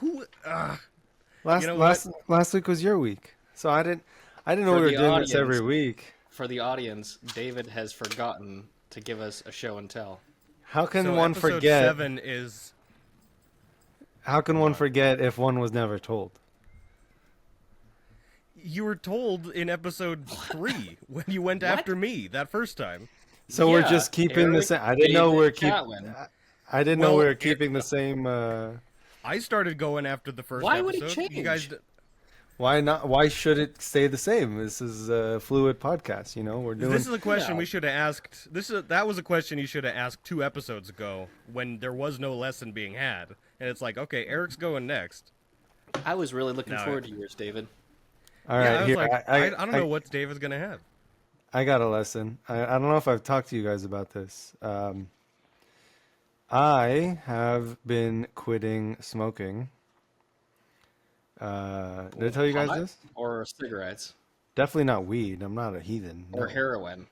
Who? Last You know what? last last week was your week, so I didn't know For we were the doing this every audience, week. David has forgotten to give us a show and tell. How can So one episode forget? 7 is. How can Hold one on. forget if one was never told? You were told in episode 3 when you went What? after me that first time. So we're Yeah, just keeping the Eric, same. I didn't know we David, were keep. Chatwin. I didn't know we Well, were keeping the same. I started going after the first Why would it episode. You guys. change? Why not? Why should it stay the same? This is a fluid podcast. You know, we're doing. This is a question No. we should have asked. That was a question you should have asked 2 episodes ago when there was no lesson being had. And it's like, okay, Eric's going next. I was really looking No. forward to yours, David. All right, Yeah, I was here. like, I don't know what David's gonna have. I got a lesson. I don't know if I've talked to you guys about this. I have been quitting smoking. Did I tell you guys Pot this? or cigarettes Definitely not weed. I'm not a heathen. or No. heroin?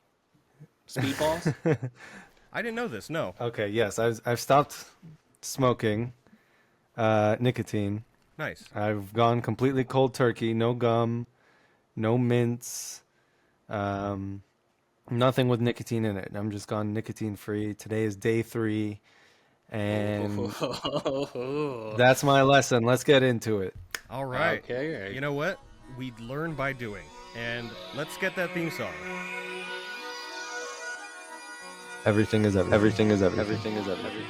Speedballs? I didn't know this. No. Okay, yes, I've stopped smoking nicotine. Nice. I've gone completely cold turkey. No gum, no mints, nothing with nicotine in it. I'm just gone nicotine free. Today is day 3, and that's my lesson. Let's get into it. All right. Okay. You know what? We learn by doing. And let's get that theme song. Everything is everything. Everything is everything. Everything is everything.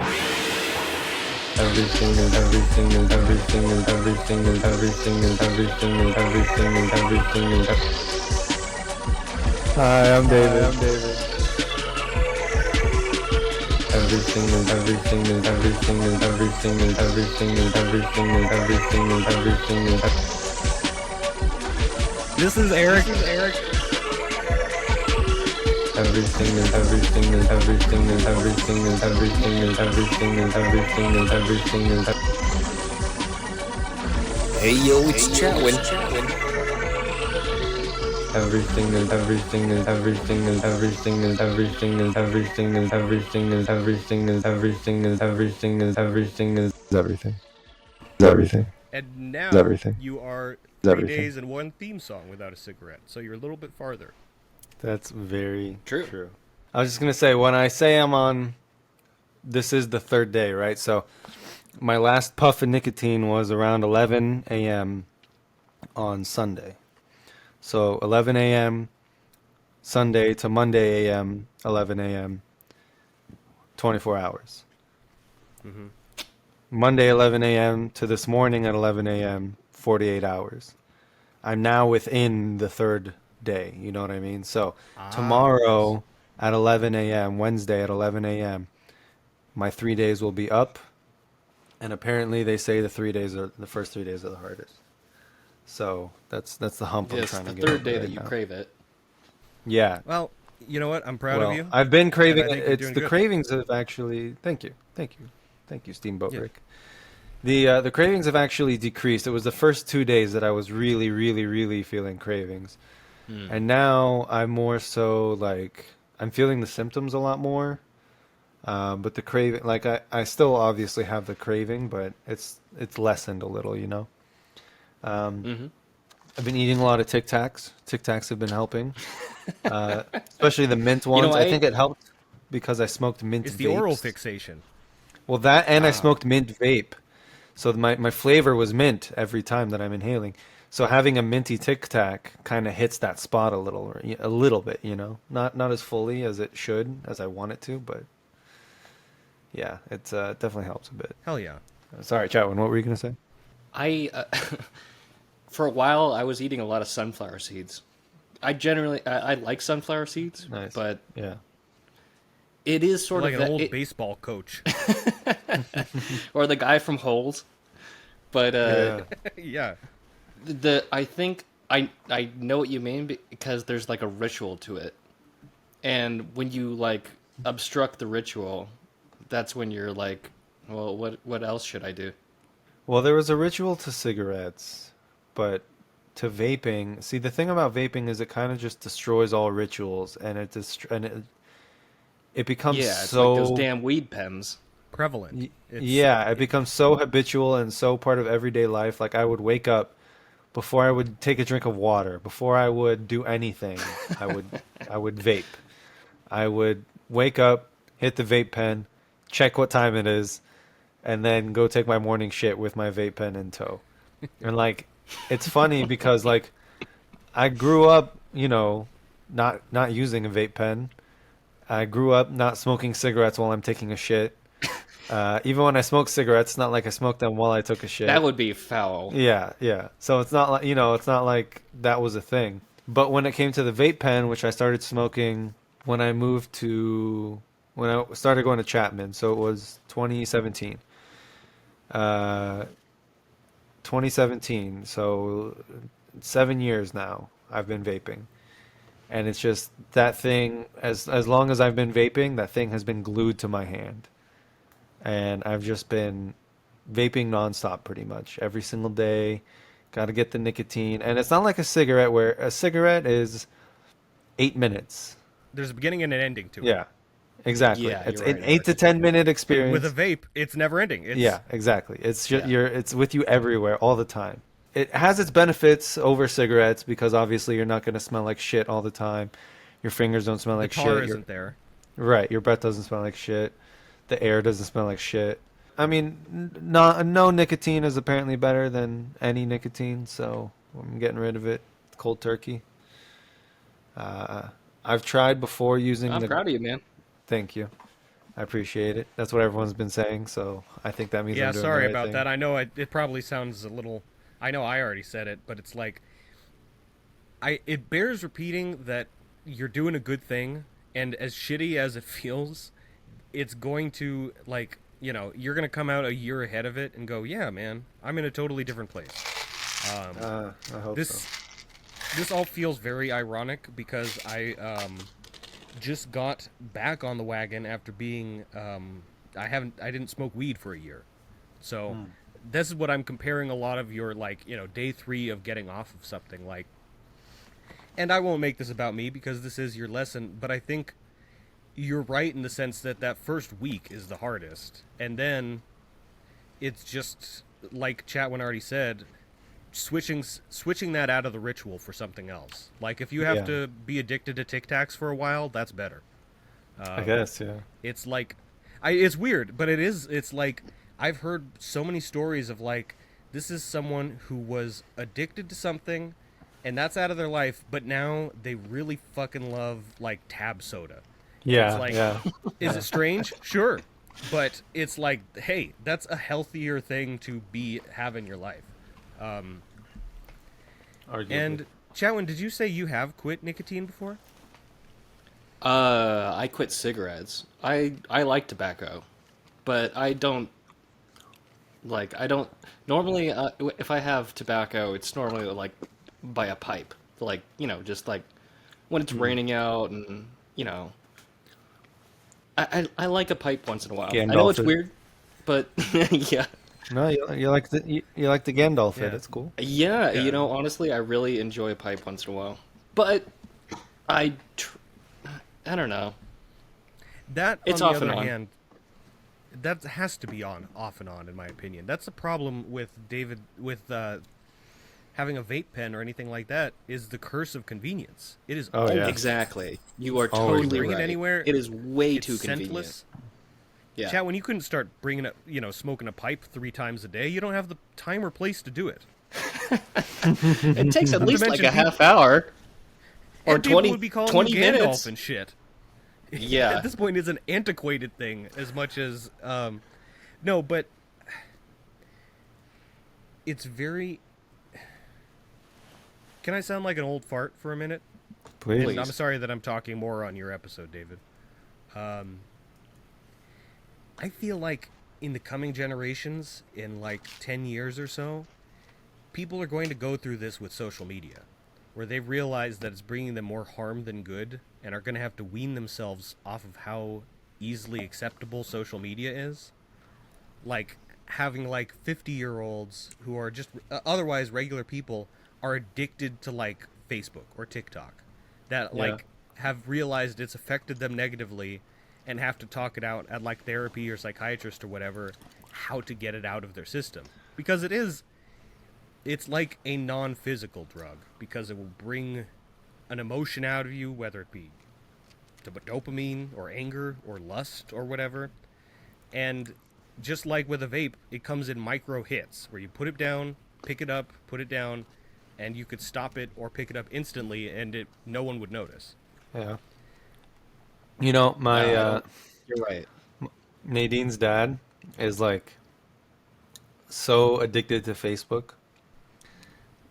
Everything is everything is everything is everything is everything is everything is everything is everything is. Hi, I'm David. Everything is everything is everything is everything is everything is everything is everything is everything is. This is Eric. Everything is everything is everything is everything is everything is everything is everything is everything is. Hey yo, it's Chatwin. Everything is everything is everything is everything is everything is everything is everything is everything is everything is everything is everything is everything. Everything. And now Everything. you are Is 3 everything. days and 1 theme song without a cigarette. So you're a little bit farther. That's very True. I was just gonna say, when I say I'm on, this is the 3rd day, right? So my last puff of nicotine was around 11 a.m. on Sunday. So 11 a.m. Sunday to Monday a.m. 11 a.m. 24 hours. Mm-hmm. Monday 11 a.m. to this morning at 11 a.m. 48 hours. I'm now within the 3rd day, you know what I mean? So tomorrow at 11 a.m., Wednesday at 11 a.m., my 3 days will be up. And apparently they say the first 3 days are the hardest. So that's the hump I'm Yes, trying the to get 3rd over day right that you now. crave it. Yeah. Well, you know what? I'm proud of you. I've been craving And I it. think you're It's doing the good. cravings have actually. Thank you, Steamboat Yeah. Rick. The cravings have actually decreased. It was the first 2 days that I was really, really, really feeling cravings, and now I'm more so like I'm feeling the symptoms a lot more. But the craving, like I still obviously have the craving, but it's lessened a little, you know. Mm-hmm. I've been eating a lot of Tic Tacs. Tic Tacs have been helping, especially the mint You ones. know, I think it helped because I smoked mint It's the oral vapes. fixation. Well, that and I Ah. smoked mint vape, so my flavor was mint every time that I'm inhaling. So having a minty Tic Tac kind of hits that spot a little bit, you know, not as fully as it should, as I want it to, but yeah, it definitely helps a bit. Hell yeah. Sorry, Chatwin, what were you gonna say? I for a while I was eating a lot of sunflower seeds. I like sunflower seeds, Nice. but Yeah. it is sort Like of an that, old baseball coach. or the guy from Holes. But Yeah. Yeah. I think I know what you mean because there's like a ritual to it, and when you like obstruct the ritual, that's when you're like, well, what else should I do? Well, there was a ritual to cigarettes, but to vaping. See, the thing about vaping is it kind of just destroys all rituals, and it becomes Yeah, it's like those so. damn weed pens. prevalent. It's Yeah, it becomes so habitual and so part of everyday life. Like I would wake up before I would take a drink of water, before I would do anything, I would I would vape. I would wake up, hit the vape pen, check what time it is, and then go take my morning shit with my vape pen in tow. And like it's funny because like I grew up, not using a vape pen. I grew up not smoking cigarettes while I'm taking a shit. Even when I smoke cigarettes, it's not like I smoked them while I took a That shit. would be foul. Yeah, yeah. So it's not like, it's not like that was a thing. But when it came to the vape pen, which I started smoking when I moved to, when I started going to Chapman, so it was 2017. Uh, 2017. So 7 years now I've been vaping. And it's just that thing, as long as I've been vaping, that thing has been glued to my hand. And I've just been vaping nonstop pretty much every single day. Got to get the nicotine. And it's not like a cigarette where a cigarette is 8 minutes. there's a beginning and an ending to it. Yeah, exactly. Yeah, It's you're an right. 8 to 10 minute With a experience. vape, it's never ending. Yeah, exactly. It's just Yeah. it's with you everywhere all the time. It has its benefits over cigarettes because obviously you're not going to smell like shit all the time. Your fingers don't smell The like tar shit. isn't there. Right, your breath doesn't smell like shit. The air doesn't smell like shit. I mean, no nicotine is apparently better than any nicotine, so I'm getting rid of it. Cold turkey. Uh, I've tried before using I'm the. proud of you, man. Thank you. I appreciate it. That's what everyone's been saying, so I think that means Yeah, I'm doing the sorry right about thing. that. I know it probably sounds a little. I know I already said it, but it's like it bears repeating that you're doing a good thing, and as shitty as it feels, it's going to like you're gonna come out a year ahead of it and go, yeah, man, I'm in a totally different place. I hope so. This all feels very ironic because I just got back on the wagon after being I didn't smoke weed for a year, so this is what I'm comparing a lot of your day 3 of getting off of something like. And I won't make this about me because this is your lesson, but I think you're right in the sense that that first week is the hardest, and then it's just like Chatwin already said, switching that out of the ritual for something else. Like if you have Yeah. to be addicted to Tic Tacs for a while, that's better. I guess, yeah. It's like, it's weird, but it is. It's like I've heard so many stories of like this is someone who was addicted to something, and that's out of their life, but now they really fucking love like Tab soda. Yeah, It's like, yeah. is it strange? Sure, but it's like, hey, that's a healthier thing to have in your life. Arguably. And Chatwin, did you say you have quit nicotine before? I quit cigarettes. I like tobacco, but I don't normally if I have tobacco, it's normally like by a pipe, like just like when it's raining out and I like a pipe once in a while. I know Gandalf it's it. weird, but yeah. No, you like you like the Gandalf it. Yeah. It's cool. Yeah, Yeah. honestly, I really enjoy a pipe once in a while. But I, tr- I don't know. That, It's on the off and other on. hand, that has to be off and on, in my opinion. That's the problem with having a vape pen or anything like that. Is the curse of convenience. It is Oh, yeah. Exactly. You are Always totally bring it right. anywhere, It is way it's too convenient. scentless. Yeah. Chat, when you couldn't start bringing up, smoking a pipe 3 times a day, you don't have the time or place to do it. It takes at least like mention a half hour or And people 20, would be calling 20 you Gandalf minutes. and shit. Yeah. At this point, it's an antiquated thing as much as no, but it's very. Can I sound like an old fart for a minute? Please. And I'm sorry that I'm talking more on your episode, David. I feel like in the coming generations, in like 10 years or so, people are going to go through this with social media, where they realize that it's bringing them more harm than good, and are going to have to wean themselves off of how easily acceptable social media is. Like having like 50-year-olds who are just otherwise regular people are addicted to like Facebook or TikTok, that Yeah. like have realized it's affected them negatively, and have to talk it out at like therapy or psychiatrist or whatever, how to get it out of their system. Because it's like a non-physical drug, because it will bring an emotion out of you, whether it be dopamine or anger or lust or whatever. And just like with a vape, it comes in micro hits where you put it down, pick it up, put it down, and you could stop it or pick it up instantly, and no one would notice. Yeah. You know, You're right. Nadine's dad is like so addicted to Facebook,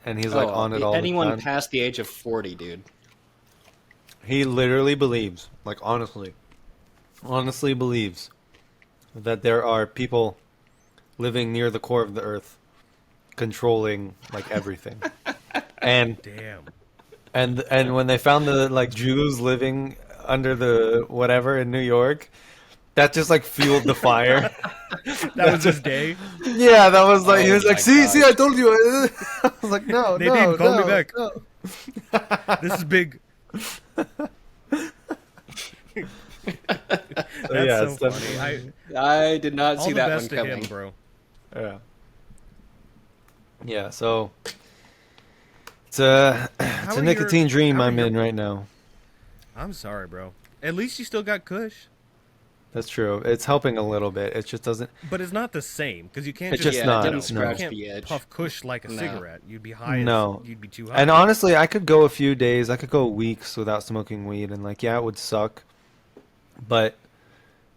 and he's like on it all anyone the time. past the age of 40, dude. He literally believes, like honestly believes that there are people living near the core of the earth controlling like everything. And Damn. and when they found the like Jews living under the whatever in New York, that just like fueled the fire. That was his day. Yeah, that was like he Oh was like, my see, gosh. I told you. I was like, no, They no, did call no, me back. no. This is big. That's yeah, so it's funny. definitely- I did not All see the that one best to coming. him, bro. Yeah. Yeah, so it's a How it's a are nicotine your- dream how are I'm your- in right now. I'm sorry, bro. At least you still got Kush. That's true. It's helping a little bit. It just doesn't. But it's not the same, because you can't It's just, just Yeah, not, it didn't no. scratch you can't the itch. puff Kush like a No. cigarette. You'd be high. No. You'd be too high. And honestly, I could go a few days. I could go weeks without smoking weed, and like, yeah, it would suck. But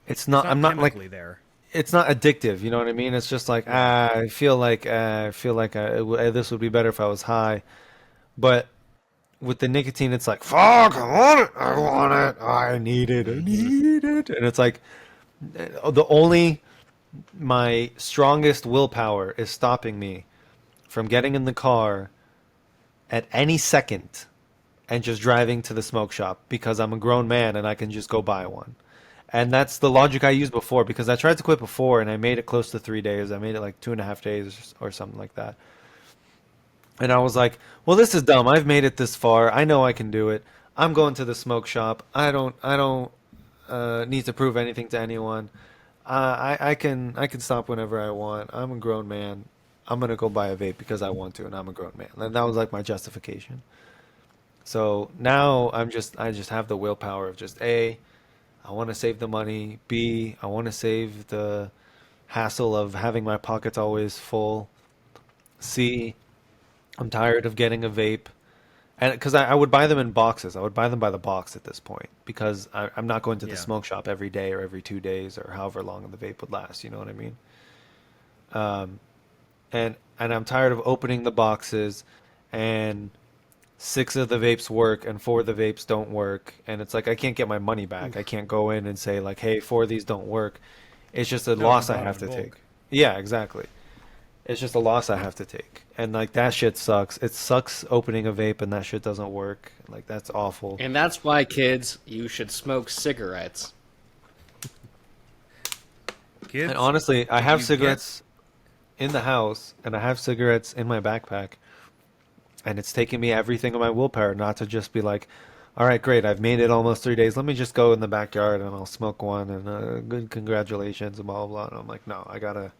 it's not. It's not I'm not like. chemically there. It's not addictive. You know what I mean? It's just like I feel like this would be better if I was high. But with the nicotine, it's like fuck. I want it. I need it. I need it. And it's like the only my strongest willpower is stopping me from getting in the car at any second and just driving to the smoke shop because I'm a grown man and I can just go buy one. And that's the logic I used before, because I tried to quit before and I made it close to 3 days. I made it like 2.5 days or something like that. And I was like, well, this is dumb. I've made it this far. I know I can do it. I'm going to the smoke shop. I don't need to prove anything to anyone. I can stop whenever I want. I'm a grown man. I'm gonna go buy a vape because I want to, and I'm a grown man. And that was like my justification. So now I just have the willpower of just A, I want to save the money. B, I want to save the hassle of having my pockets always full. C, I'm tired of getting a vape. And because I would buy them in boxes, I would buy them by the box at this point because I'm not going to the Yeah. smoke shop every day or every 2 days or however long the vape would last. You know what I mean? And I'm tired of opening the boxes and 6 of the vapes work and 4 of the vapes don't work, and it's like I can't get my money back. I can't go in and say like, hey, 4 of these don't work. It's just a No, loss you I bought have it to in take. bulk. Yeah, exactly. It's just a loss I have to take. And like that shit sucks. It sucks opening a vape and that shit doesn't work. Like that's awful. And that's why, kids, you should smoke cigarettes. Kids, And honestly, I if have you cigarettes in the house and I have cigarettes in my backpack. And it's taking me everything in my willpower not to just be like, all right, great, I've made it almost 3 days. Let me just go in the backyard and I'll smoke one and good congratulations and blah blah blah. And I'm like, no, I gotta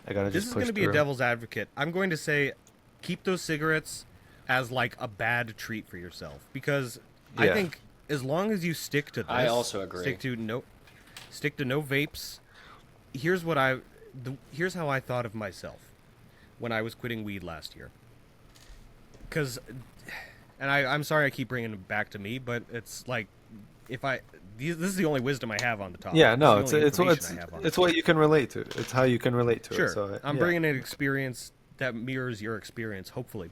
This just is push going to be through. a devil's advocate. I'm going to say keep those cigarettes as like a bad treat for yourself, because I Yeah. think as long as you stick to this, I also agree. Stick to no vapes. Here's how I thought of myself when I was quitting weed last year. Because, and I'm sorry I keep bringing it back to me, but it's like this is the only wisdom I have on the topic. Yeah, This no, is it's the only it's information I have on it's the what you can relate to. It's how you can relate to Sure. it. So I'm yeah. bringing an experience that mirrors your experience, hopefully.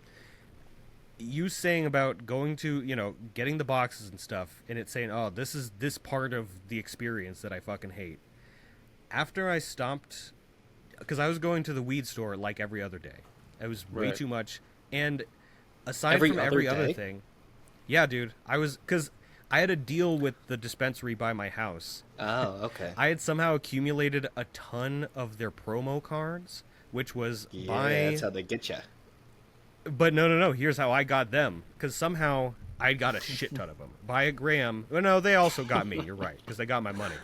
You saying about going to, getting the boxes and stuff, and it saying, oh, this is this part of the experience that I fucking hate. After I stopped, because I was going to the weed store like every other day. It was way Right. too much. And aside Every from other every other day? thing, yeah, dude, because I had a deal with the dispensary by my house. Oh, okay. I had somehow accumulated a ton of their promo cards, which was Yeah, buy. that's how they get you. But no. Here's how I got them. Because somehow I got a shit ton of them. Buy a gram. Well, no, they also got me. You're right, because they got my money.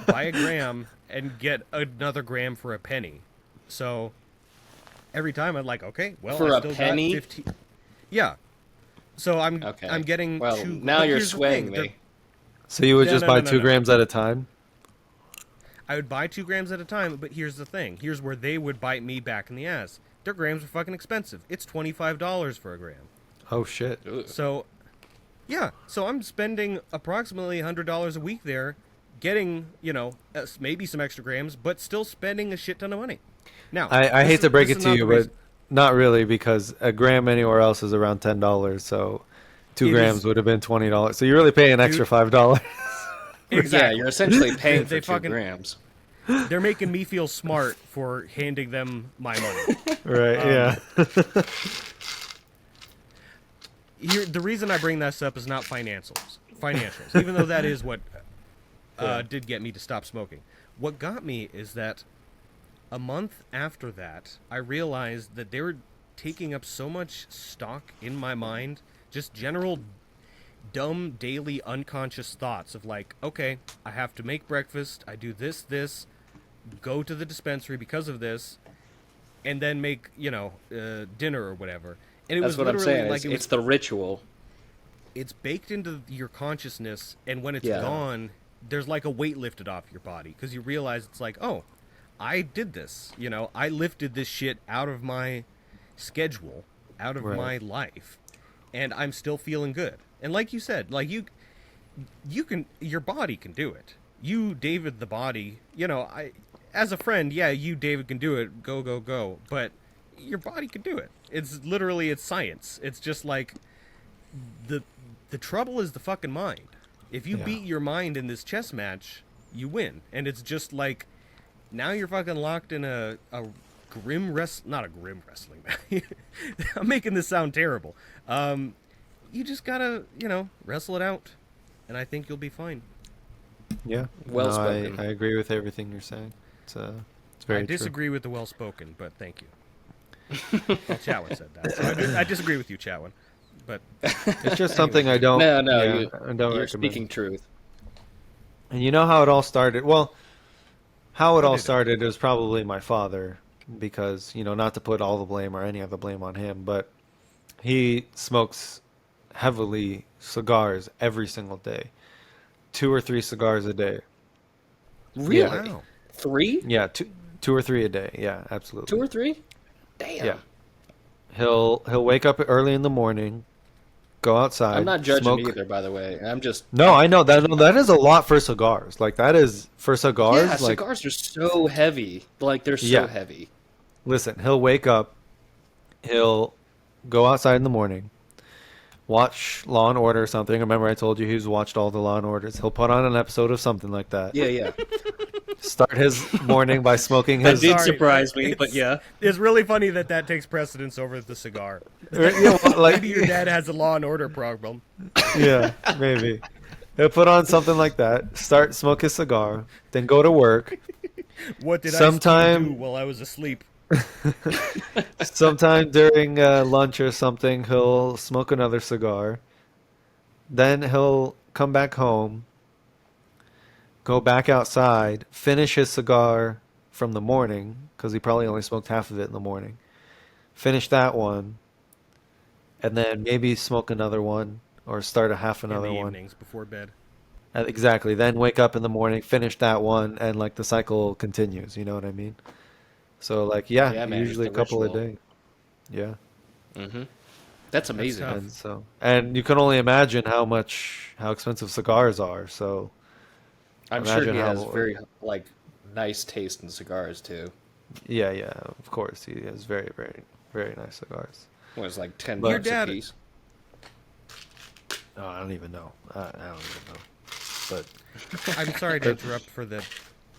Buy a gram and get another gram for a penny. So every time I'm like, okay, well, For I a still penny? got 15. Yeah. So I'm Okay. getting Well, two. now but you're here's the swaying thing, they're- me. So you would No, just no, buy no, no, 2 no. grams at a time? I would buy 2 grams at a time, but here's the thing. Here's where they would bite me back in the ass. Their grams are fucking expensive. It's $25 for a gram. Oh shit. Ugh. So, yeah. So I'm spending approximately $100 a week there, getting, maybe some extra grams, but still spending a shit ton of money. Now, I this hate is- to break this it is to not you, the but reason- not really, because a gram anywhere else is around $10. So 2 It grams is- would have been $20. So you're really paying an extra $5. Exactly. Yeah, you're essentially paying They for 2 fucking- grams. They're making me feel smart for handing them my money. Right? Yeah. The reason I bring this up is not financials, even though that is what did get me to stop smoking. What got me is that a month after that, I realized that they were taking up so much stock in my mind, just general dumb daily unconscious thoughts of like, okay, I have to make breakfast, I do this, go to the dispensary because of this, and then make, dinner or whatever. And it That's was what I'm literally saying. like It's the ritual. it's baked into your consciousness, and when it's Yeah. gone, there's like a weight lifted off your body because you realize it's like, oh, I did this. I lifted this shit out of my schedule, out of Right. my life, and I'm still feeling good. And like you said, like you can, your body can do it. You, David, the body, as a friend, yeah, you, David, can do it. Go, go, go. But your body can do it. It's science. It's just like the trouble is the fucking mind. If you Yeah. beat your mind in this chess match, you win. And it's just like now you're fucking locked in a not a grim wrestling match. I'm making this sound terrible. You just gotta, wrestle it out, and I think you'll be fine. Yeah. Well No, spoken. I agree with everything you're saying. It's very I true. disagree with the well-spoken, but thank you. Well, Chatwin said that. So I disagree with you, Chatwin. But It's just something I don't. No, no, yeah, you, I don't you're recommend. speaking truth. And you know how it all started? Well, how it How all did it? started is probably my father, because, not to put all the blame or any of the blame on him, but he smokes heavily cigars every single day. 2 or 3 cigars a day. Really? wow. 3? Yeah, two or 3 a day. Yeah, absolutely. 2 or 3? Damn. Yeah. He'll wake up early in the morning, go outside. I'm not judging smoke. either, by the way. I'm just. No, I know that is a lot for cigars. Like that is for cigars. Yeah, like cigars are so heavy. Like, they're so Yeah. heavy. Listen, he'll wake up, he'll go outside in the morning, watch Law and Order or something. Remember I told you he's watched all the Law and Orders. He'll put on an episode of something like that. Yeah, yeah. Start his morning by smoking That his. did Sorry, surprise me, but it's- yeah. It's really funny that takes precedence over the cigar. Yeah, well, like, Maybe your dad has a Law and Order problem. yeah, maybe. He'll put on something like that, start smoke his cigar, then go to work. What did Sometime- I do while I was asleep? Sometime during lunch or something, he'll smoke another cigar. Then he'll come back home, go back outside, finish his cigar from the morning, because he probably only smoked half of it in the morning. Finish that one, and then maybe smoke another one, or start a half In another the one. evenings before bed. Exactly. Then wake up in the morning, finish that one, and like the cycle continues. You know what I mean? So like, yeah, Yeah, man, it's usually a the couple a ritual. day. Yeah. Mm-hmm. That's amazing. tough. And you can only imagine how expensive cigars are. So I'm sure imagine he how- has very, like, nice taste in cigars, too. yeah, of course, he has very, very, very nice cigars. What, it's like 10 But- bucks Your a dad- piece? Oh, I don't even know. I don't even know. But I'm sorry to interrupt for the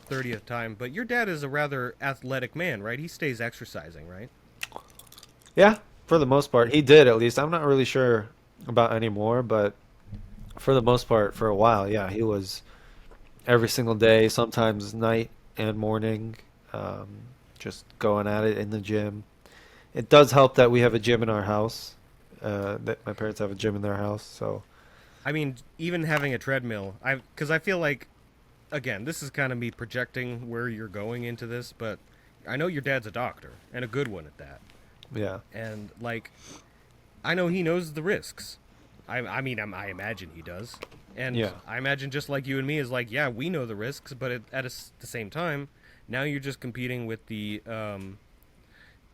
30th time, but your dad is a rather athletic man, right? He stays exercising, right? yeah, for the most part, he did at least. I'm not really sure about anymore, but for the most part, for a while, yeah, he was every single day, sometimes night and morning, just going at it in the gym. It does help that we have a gym in our house. that my parents have a gym in their house, so I mean, even having a treadmill, because I feel like, again, this is kind of me projecting where you're going into this, but I know your dad's a doctor and a good one at that, yeah, and like, I know he knows the risks. I mean, I imagine he does, and yeah, I imagine just like you and me is like, yeah, we know the risks, but the same time, now you're just competing with the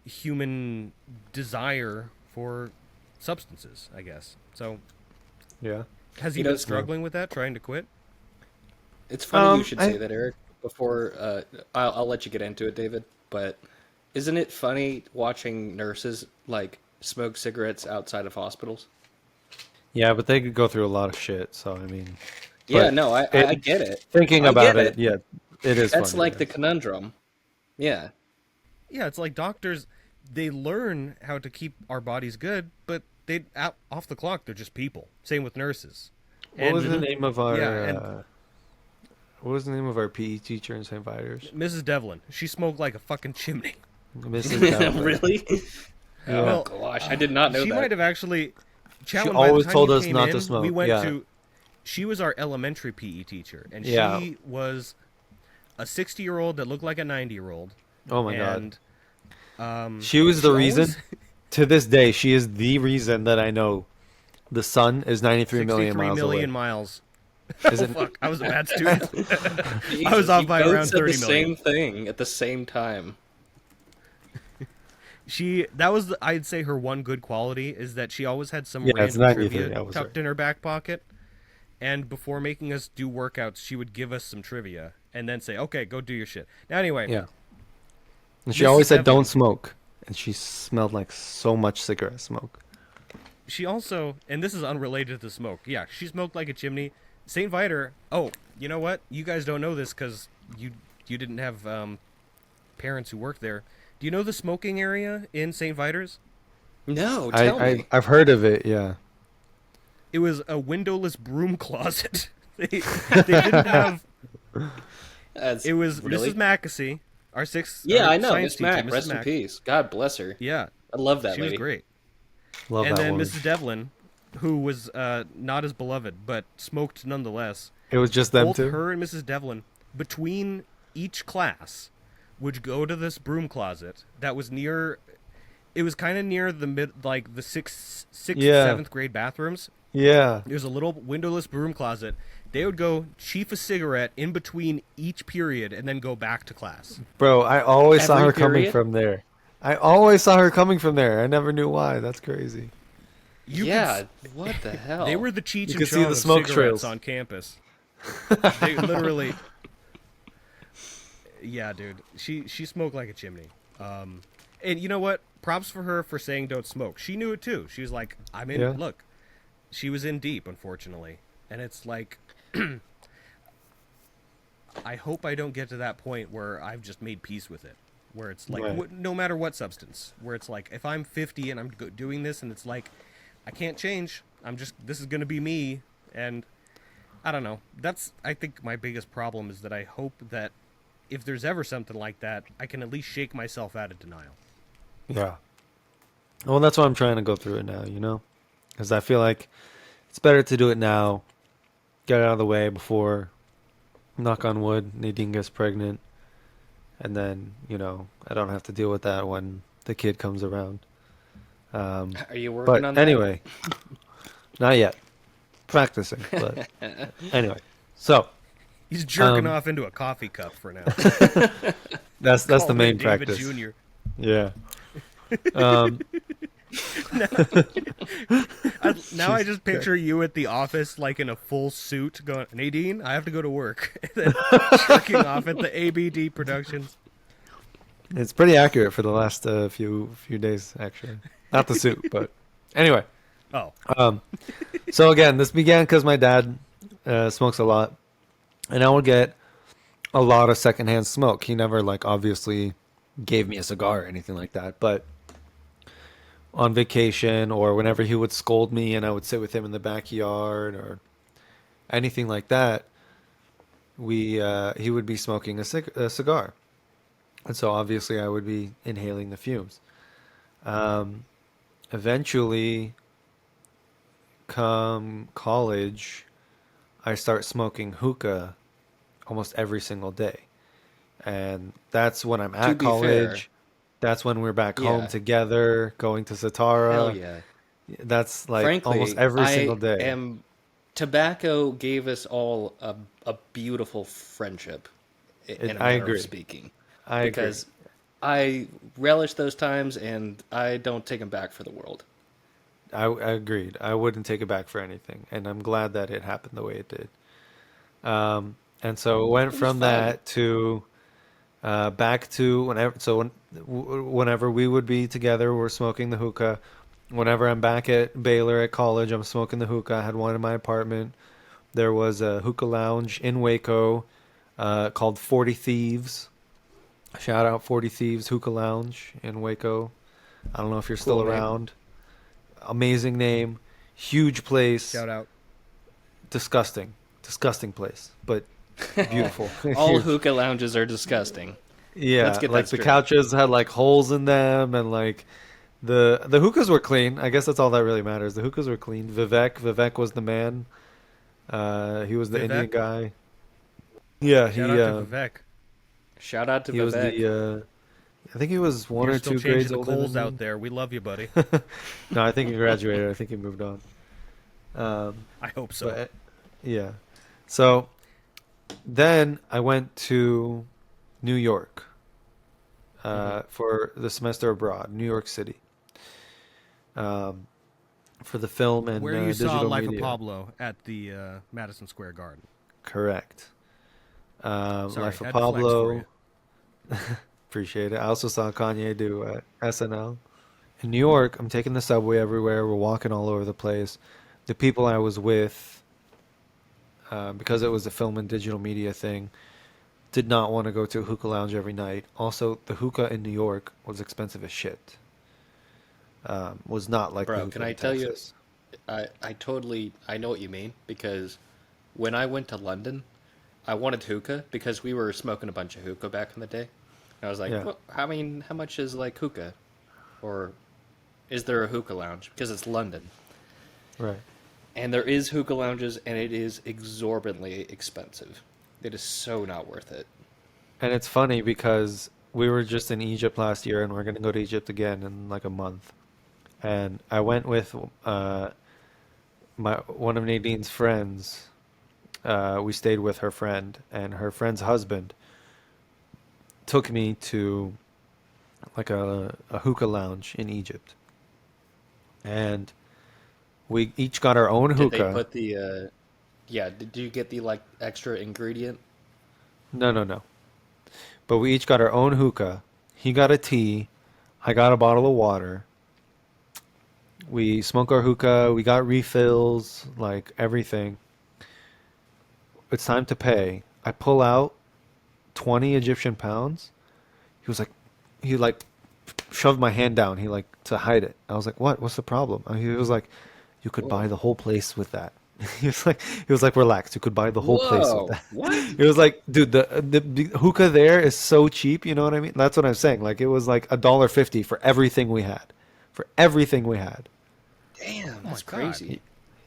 human desire for substances, I guess. So, yeah. has he You know, been struggling with that, trying to quit? it's funny you should I say that, Eric. Before I'll let you get into it, David. But isn't it funny watching nurses like smoke cigarettes outside of hospitals? Yeah, but they could go through a lot of shit. So I mean, Yeah, but no, I it, get it. thinking I about get it, it. yeah, it is That's funny. like the Yes. conundrum. Yeah. Yeah, it's like doctors, they learn how to keep our bodies good, but off the clock, they're just people. Same with nurses. What was the And name of yeah, our and what was the name of our PE teacher in St. Vitus? Mrs. Devlin, she smoked like a fucking chimney. Mrs. Dowler. Really? Oh Yeah. Well, gosh, I did not know she that. might have actually. She Chatwin, by the always time told you us came not in, to smoke. we went Yeah. to. She was our elementary PE teacher, and Yeah. she was a 60-year-old that looked like a 90-year-old. Oh my God. And She was the she reason. always- To this day, she is the reason that I know the sun is 93 million 63 miles million away. miles. Is it? Fuck, I was a bad student. I was Jesus, off you by both around said 30 the million. same thing at the same time. That was, I'd say, her one good quality is that she always had some Yeah, it's random 93, trivia I was tucked right. in her back pocket. And before making us do workouts, she would give us some trivia and then say, "Okay, go do your shit." Now, anyway, Yeah. And she Mrs. always said, Devlin. "Don't smoke," and she smelled like so much cigarette smoke. she also, and this is unrelated to smoke. Yeah, she smoked like a chimney. Saint Viator. Oh, you know what? You guys don't know this because you didn't have parents who worked there. Do you know the smoking area in Saint Viator's? No, tell me. I've heard of it. Yeah. It was a windowless broom closet. they didn't have. That's It was really? Mrs. Mackesy, our sixth. Yeah, our I know. science Miss teacher, Mac, Mrs. rest in Mack. peace. God bless her. Yeah, I love that she lady. was great. Love And that then woman. Mrs. Devlin, who was not as beloved but smoked nonetheless. It was just them Both two. her and Mrs. Devlin, between each class, would go to this broom closet that was near. It was kind of near the like the sixth, Yeah. 7th grade bathrooms. Yeah. There's a little windowless broom closet. They would go chief a cigarette in between each period and then go back to class. Bro, I always saw Every her coming period? from there. I always saw her coming from there. I never knew why. That's crazy. You could Yeah, what the hell? They were the Cheech You and could see Chong the of smoke cigarettes trails. on campus. They literally. Yeah, dude. She smoked like a chimney. And you know what? Props for her for saying don't smoke. She knew it too. She was like, I'm in. Yeah. Look, she was in deep, unfortunately, and it's like. I hope I don't get to that point where I've just made peace with it. Where it's like, Right. no matter what substance, where it's like, if I'm 50 and I'm doing this and it's like, I can't change. This is going to be me. And I don't know. I think my biggest problem is that I hope that if there's ever something like that, I can at least shake myself out of denial. Yeah. Well, that's why I'm trying to go through it now, you know? Because I feel like it's better to do it now, get it out of the way before, knock on wood, Nadine gets pregnant, and then, you know, I don't have to deal with that when the kid comes around. Are you working But on that? anyway, not yet. Practicing, but anyway. So, He's jerking off into a coffee cup for now. that's Call the me main David practice. Jr. Yeah. Um, Now I just picture you at the office, like in a full suit, going, Nadine, I have to go to work. And then jerking off at the ABD Productions. It's pretty accurate for the last few days, actually. Not the suit, but anyway. Oh, So again, this began because my dad smokes a lot, and I would get a lot of secondhand smoke. He never like obviously gave me a cigar or anything like that, but on vacation or whenever he would scold me and I would sit with him in the backyard or anything like that, he would be smoking a cigar, and so obviously I would be inhaling the fumes. Eventually, come college, I start smoking hookah almost every single day. And that's when I'm To at be fair, college. That's when we're back home yeah, together, going to hell Satara. yeah. That's like almost Frankly, every single I day. am. Tobacco gave us all a beautiful friendship, in a I manner of agree. speaking, I agree. because I relish those times and I don't take them back for the world. I agreed. I wouldn't take it back for anything, and I'm glad that it happened the way it did. And so it went It was from fun. that to back to whenever we would be together, we're smoking the hookah. Whenever I'm back at Baylor at college, I'm smoking the hookah. I had one in my apartment. There was a hookah lounge in Waco called 40 Thieves. Shout out 40 Thieves Hookah Lounge in Waco. I don't know if you're still Cool name. around. Amazing name, huge place, Shout out. disgusting, disgusting place, but beautiful, All huge. hookah lounges are disgusting. Let's Yeah, get that like the straight. couches had like holes in them, and like the hookahs were clean. I guess that's all that really matters. The hookahs were clean. Vivek was the man. He was the Indian Vivek. guy. Yeah, Shout out to Vivek. Shout out to he was Vivek. the I think he was one You're or still two grades changing the older than coals me. out there. We love you, buddy. No, I think he graduated. I think he moved on. Um, I hope so. but yeah. So then I went to New York Hmm. for the semester abroad, New York City, um, for the film and Where you saw digital Life of media. Pablo at the Madison Square Garden. Correct. Sorry, Life of had to flex for you. Pablo. Appreciate it. I also saw Kanye do SNL. In New York, I'm taking the subway everywhere. We're walking all over the place. The people I was with, because it was a film and digital media thing, did not want to go to a hookah lounge every night. Also, the hookah in New York was expensive as shit. Was not like the Bro, can hookah I in tell you? Texas. I know what you mean because when I went to London, I wanted hookah because we were smoking a bunch of hookah back in the day. And I was like, Yeah, well, I mean, how much is like hookah? Or is there a hookah lounge? Because it's London. right. And there is hookah lounges and it is exorbitantly expensive. It is so not worth it. And it's funny because we were just in Egypt last year and we're gonna go to Egypt again in like a month. And I went with uh, my one of Nadine's friends. We stayed with her friend, and her friend's husband took me to like a hookah lounge in Egypt. And we each got our own Did they hookah. put yeah, did you get the like extra ingredient? No, no, no. But we each got our own hookah. He got a tea. I got a bottle of water. We smoked our hookah. We got refills, like everything. It's time to pay. I pull out 20 Egyptian pounds. He was like, he like shoved my hand down. He like to hide it. I was like, what? What's the problem? And he was like, you could buy Whoa. the whole place with that. He was like, relax. You could buy the whole place with Whoa. that. What? It was like, dude, the hookah there is so cheap. You know what I mean? That's what I'm saying. Like it was like $1.50 for everything we had, for everything we had. Damn, Oh my that's god. crazy.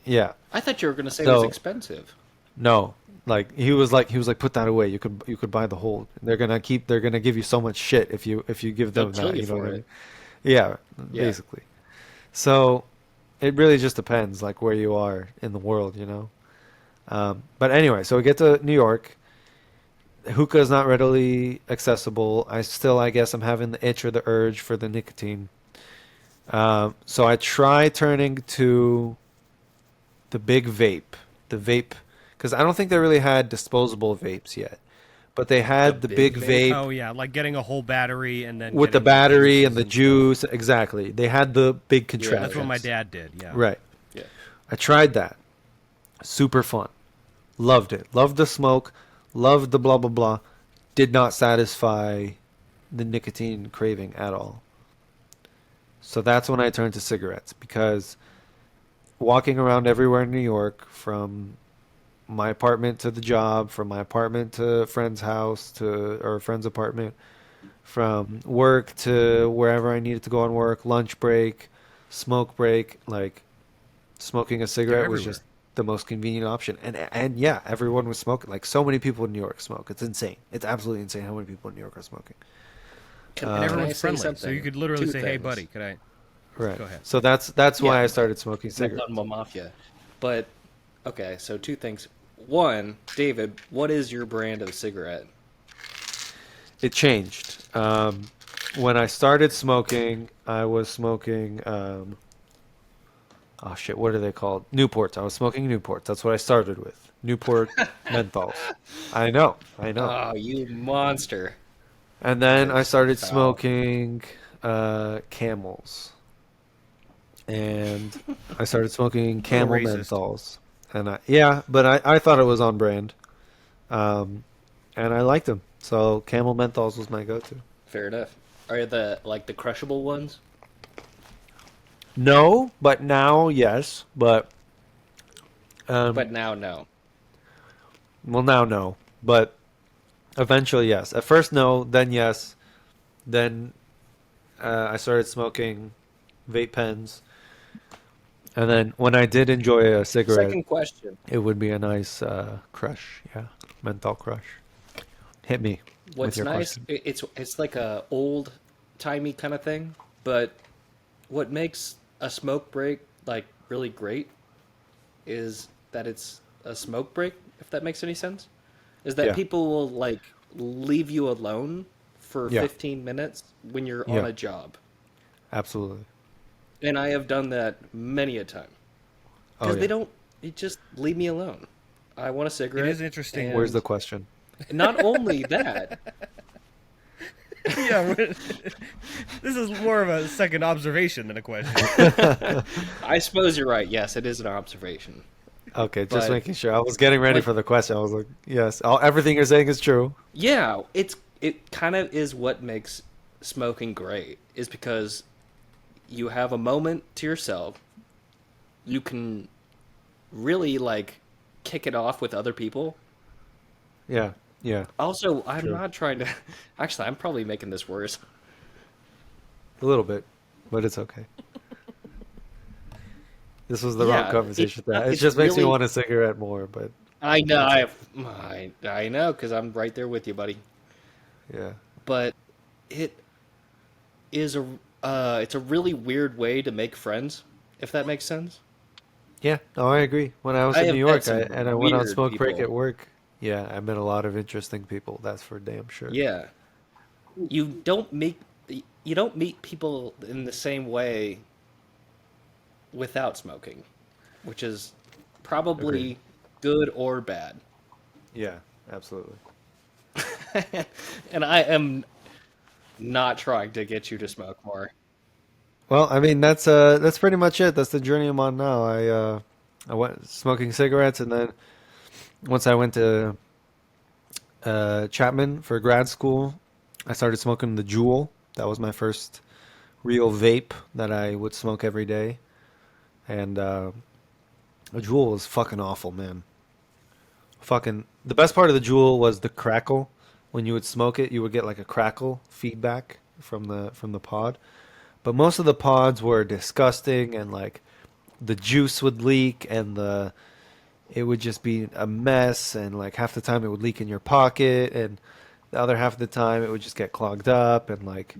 Yeah. I thought you were gonna say it was So expensive. no, like he was like, put that away. You could buy the whole. They're gonna give you so much shit if you give They'll them kill that. you You know what for I it. mean? Yeah, Yeah. basically. So it really just depends, like where you are in the world, you know. But anyway, so we get to New York. Hookah is not readily accessible. I guess, I'm having the itch or the urge for the nicotine. So I try turning to the big vape, the vape, because I don't think they really had disposable vapes yet, but they The had the big big vape? vape Oh yeah, like getting a whole battery and then with the getting the battery and juices the and stuff. juice. Exactly. They had the big Yeah, That's what my contraptions. dad did. Yeah. Right. yeah. I tried that. Super fun. Loved it. Loved the smoke. Loved the blah blah blah. Did not satisfy the nicotine craving at all. So that's when I turned to cigarettes because walking around everywhere in New York, from my apartment to the job, from my apartment to a friend's house to or a friend's apartment, from work to wherever I needed to go on work, lunch break, smoke break, like Smoking a They're cigarette was everywhere. just the most convenient option. And yeah, everyone was smoking. Like so many people in New York smoke. It's insane. It's absolutely insane how many people in New York are smoking. And Can I everyone's say friendly, so you something? could literally Two say, "Hey, buddy, things. could I?" Right. Go ahead. So that's Yeah, why I started smoking my cigarettes. gun mafia. But okay, so two things. One, David, what is your brand of cigarette? It changed. When I started smoking, I was smoking. Oh shit, what are they called? Newports. I was smoking Newports. That's what I started with. Newport menthols. I know. Oh, you monster. And That then I is started foul. smoking Camels, and I started smoking A little Camel racist. menthols. And yeah, but I thought it was on brand, um, and I liked them. So Camel menthols was my go-to. Fair enough. Are the like the crushable ones? No, but now yes. But But um, now no. well, now no. But eventually yes. At first no, then yes. Then I started smoking vape pens, and then when I did enjoy a cigarette, Second question. it would be a nice crush. Yeah, menthol crush. Hit me with What's your nice, question. it's like a old timey kind of thing, but what makes a smoke break like really great is that it's a smoke break, if that makes any sense. Is that Yeah, people will like leave you alone for yeah, 15 minutes when you're on yeah. a job. Absolutely. And I have done that many a time. Oh Because they yeah. don't, you just leave me alone. I want a It is cigarette, interesting Where's when, the and question? not only that, yeah, this is more of a second observation than a question. I suppose you're right. Yes, it is an observation. Okay, just But making sure. I was getting ready like, for the question. I was like, yes, everything you're saying is true. yeah, it kind of is what makes smoking great is because you have a moment to yourself. You can really like kick it off with other people. Yeah, yeah, Also, I'm true. not trying to actually, I'm probably making this worse. A little bit, but it's okay. This was the wrong Yeah, conversation. That it it's just makes me really want a cigarette more, but I know it's I know cuz I'm right there with you, buddy. yeah, But it is a it's a really weird way to make friends, if that makes sense. yeah. No, I agree. When I was I in New have met York, some I went on weird smoke break people. at work. Yeah, I met a lot of interesting people. That's for damn sure. Yeah. You don't meet you don't meet people in the same way without smoking, which is Agreed. probably good or bad. Yeah, absolutely. And I am not trying to get you to smoke more. Well, I mean that's pretty much it. That's the journey I'm on now. I went smoking cigarettes, and then once I went to Chapman for grad school, I started smoking the Juul. That was my first real vape that I would smoke every day, and the Juul was fucking awful, man. Fucking the best part of the Juul was the crackle. When you would smoke it, you would get like a crackle feedback from the pod. But most of the pods were disgusting, and like the juice would leak, and the it would just be a mess, and like half the time it would leak in your pocket, and the other half of the time it would just get clogged up, and like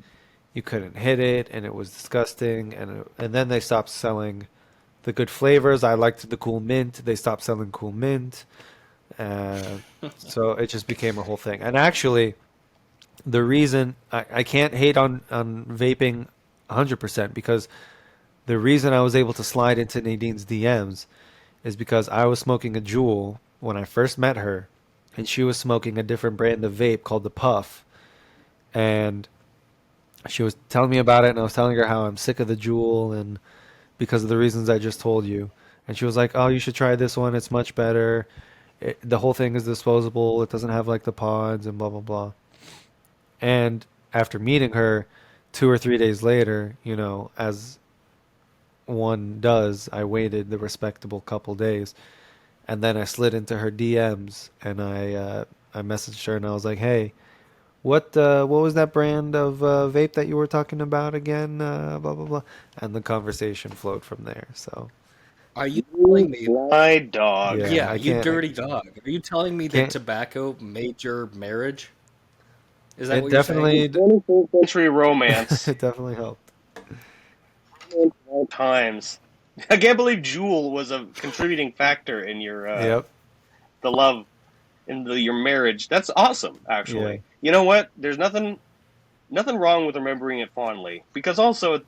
you couldn't hit it, and it was disgusting. And then they stopped selling the good flavors. I liked the cool mint. They stopped selling cool mint. Uh, so it just became a whole thing. And actually, the reason I can't hate on vaping 100% because the reason I was able to slide into Nadine's DMs is because I was smoking a Juul when I first met her, and she was smoking a different brand of vape called the Puff. And she was telling me about it, and I was telling her how I'm sick of the Juul and because of the reasons I just told you. And she was like, "Oh, you should try this one. It's much better. The whole thing is disposable. It doesn't have like the pods and blah blah blah." And after meeting her, 2 or 3 days later, as one does, I waited the respectable couple days, and then I slid into her DMs and I messaged her and I was like, "Hey, what was that brand of vape that you were talking about again? Blah blah blah." And the conversation flowed from there. So Are you telling me? My dog. Yeah, Yeah, I you can't. dirty dog. Are you telling me that Can't. tobacco made your marriage? Is that It what you're saying? definitely, 21st century romance it definitely helped. times. I can't believe Jewel was a contributing factor in your Yep. the love in your marriage. That's awesome, Yeah. actually. You know what? There's nothing wrong with remembering it fondly because also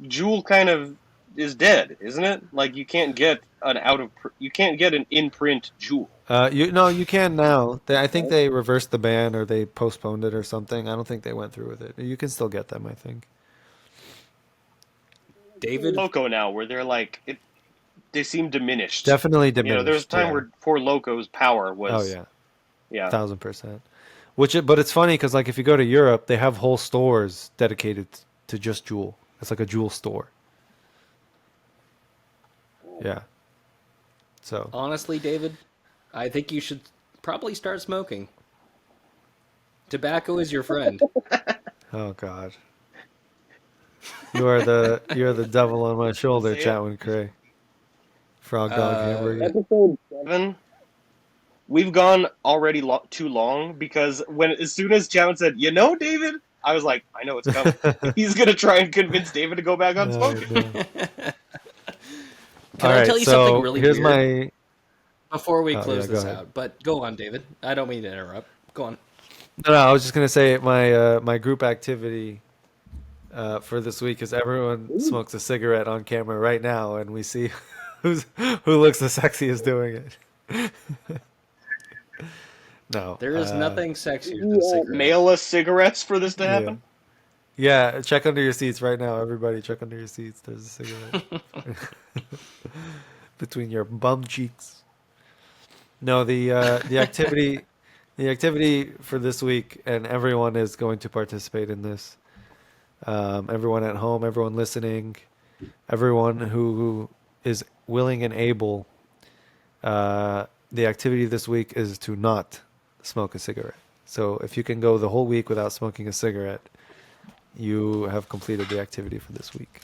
Jewel kind of is dead, isn't it? Like you can't get an in-print Jewel. You can now. I think they reversed the ban or they postponed it or something. I don't think they went through with it. You can still get them, I think. David? Loco now, where they're like they seem diminished. Definitely You know, there was a diminished. time Yeah. where Four Loco's power Oh was yeah, yeah. 1000%. But it's funny because like if you go to Europe, they have whole stores dedicated to just Juul. It's like a Juul store. Yeah. So Honestly, David, I think you should probably start smoking. Tobacco is your friend. oh god, you're the devil on my shoulder, Say it. Chatwin Cray. Frog dog Uh, hamburger. Episode 7. We've gone already too long because as soon as Chapman said, "You know, David," I was like, "I know it's coming. He's gonna try and convince David to go back on Oh, smoking." no. Can All I right, tell you something so really here's weird my. before we Oh yeah, close go this ahead. out? But go on, David. I don't mean to interrupt. Go on. No, I was just gonna say my group activity for this week is everyone smokes a cigarette on camera right now, and we see who looks the sexiest doing it. No, There is nothing sexier than cigarettes. Mail us cigarettes for this to yeah, happen. yeah. Check under your seats right now, everybody. Check under your seats. There's a cigarette between your bum cheeks. No, the activity for this week, and everyone is going to participate in this. Everyone at home, everyone listening, everyone who is willing and able. The activity this week is to not smoke a cigarette. So if you can go the whole week without smoking a cigarette, you have completed the activity for this week.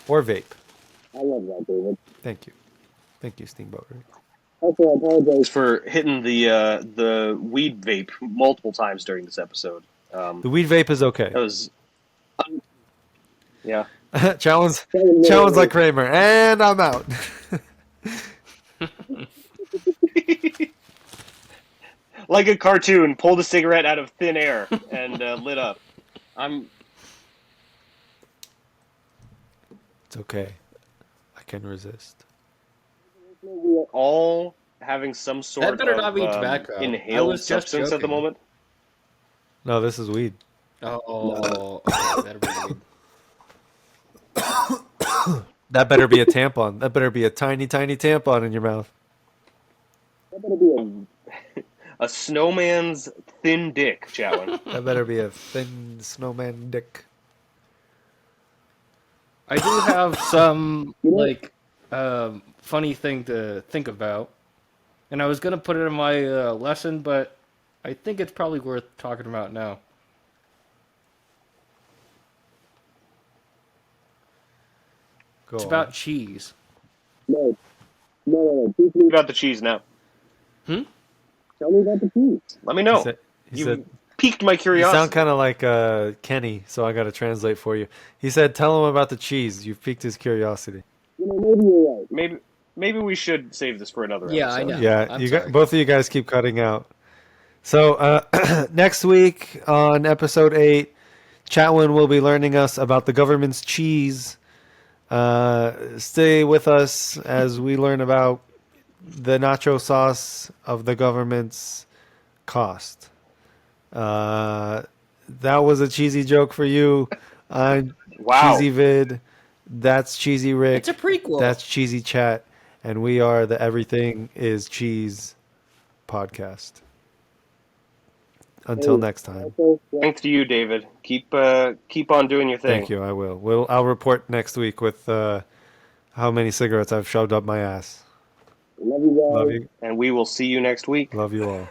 Or vape. I love that, David. Thank you. Thank you, Steamboat. Also, I apologize for hitting the weed vape multiple times during this episode. The weed vape is okay. That was yeah. Challenge like Kramer, and I'm out. Like a cartoon, pulled a cigarette out of thin air and lit up. It's okay. I can resist. We're all having some sort That better of not be tobacco. I inhaled was just substance at the joking. moment. No, this is weed. Oh, okay, that'll be weird. That better be a tampon. That better be a tiny, tiny tampon in your mouth. That better be a snowman's thin dick, Chatwin. That better be a thin snowman dick. I do have some funny thing to think about, and I was gonna put it in my lesson, but I think it's probably worth talking about now. It's about cheese. No. Teach me about the cheese now. Tell me about the cheese. Let me know. He said, Piqued my you curiosity. sound kind of like Kenny, so I got to translate for you. He said, tell him about the cheese. You've piqued his curiosity. Maybe you're right. Maybe we should save this for another Yeah, episode. I know. Yeah, I'm sorry. both of you guys keep cutting out. So next week on episode 8, Chatwin will be learning us about the government's cheese. Stay with us as we learn about the nacho sauce of the government's cost. That was a cheesy joke for you. I'm Wow. Cheesy Vid. That's Cheesy Rick. It's a prequel. That's Cheesy Chat. And we are the Everything is Cheese podcast. Until next time. Thanks to you, David. Keep on doing your thing. Thank you. I will. I'll report next week with how many cigarettes I've shoved up my ass. Love you guys. Love you. And we will see you next week. Love you all.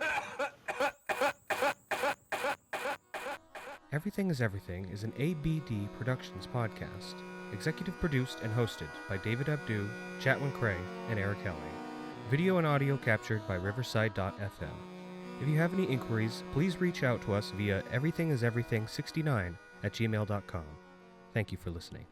Everything is Everything is an ABD Productions podcast. Executive produced and hosted by David Abdu, Chatwin Cray, and Eric Helling. Video and audio captured by Riverside.fm. If you have any inquiries, please reach out to us via everythingiseverything69@gmail.com. Thank you for listening.